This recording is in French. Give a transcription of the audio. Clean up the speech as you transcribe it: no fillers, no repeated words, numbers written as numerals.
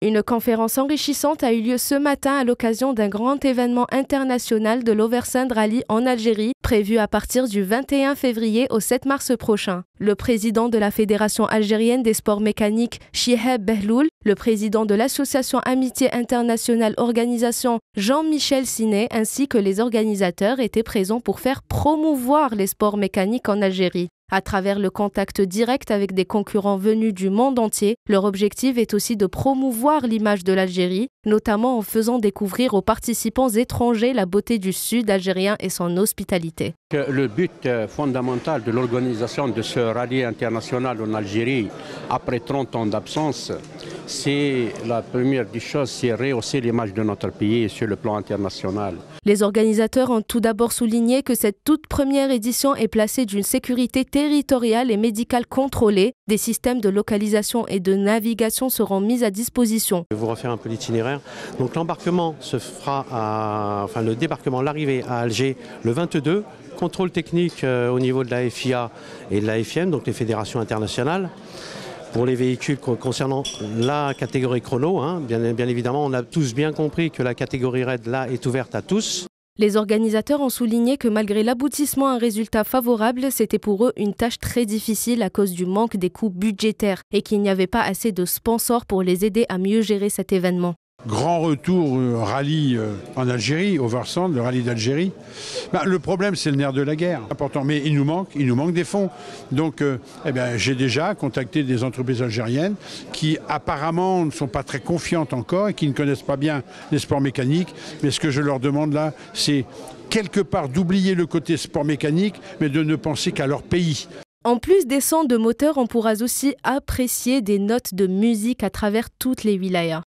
Une conférence enrichissante a eu lieu ce matin à l'occasion d'un grand événement international de l'Oversand Rally en Algérie, prévu à partir du 21 février au 7 mars prochain. Le président de la Fédération algérienne des sports mécaniques, Chihab Behloul, le président de l'association Amitié Internationale Organisation, Jean-Michel Siné, ainsi que les organisateurs étaient présents pour faire promouvoir les sports mécaniques en Algérie. À travers le contact direct avec des concurrents venus du monde entier, leur objectif est aussi de promouvoir l'image de l'Algérie, notamment en faisant découvrir aux participants étrangers la beauté du sud algérien et son hospitalité. Le but fondamental de l'organisation de ce rallye international en Algérie, après 30 ans d'absence, c'est la première des choses, c'est rehausser l'image de notre pays sur le plan international. Les organisateurs ont tout d'abord souligné que cette toute première édition est placée d'une sécurité territoriale et médicale contrôlée. Des systèmes de localisation et de navigation seront mis à disposition. Je vais vous refaire un peu l'itinéraire. Donc l'embarquement se fera le débarquement, l'arrivée à Alger le 22. Contrôle technique au niveau de la FIA et de la FIM, donc les fédérations internationales. Pour les véhicules concernant la catégorie chrono, bien évidemment, on a tous bien compris que la catégorie raid là est ouverte à tous. Les organisateurs ont souligné que malgré l'aboutissement à un résultat favorable, c'était pour eux une tâche très difficile à cause du manque des coûts budgétaires et qu'il n'y avait pas assez de sponsors pour les aider à mieux gérer cet événement. Grand retour rallye en Algérie, Oversand, le rallye d'Algérie. Le problème, c'est le nerf de la guerre. Important, mais il nous manque des fonds. Donc, j'ai déjà contacté des entreprises algériennes qui apparemment ne sont pas très confiantes encore et qui ne connaissent pas bien les sports mécaniques. Mais ce que je leur demande là, c'est quelque part d'oublier le côté sport mécanique, mais de ne penser qu'à leur pays. En plus des sons de moteur, on pourra aussi apprécier des notes de musique à travers toutes les wilayas.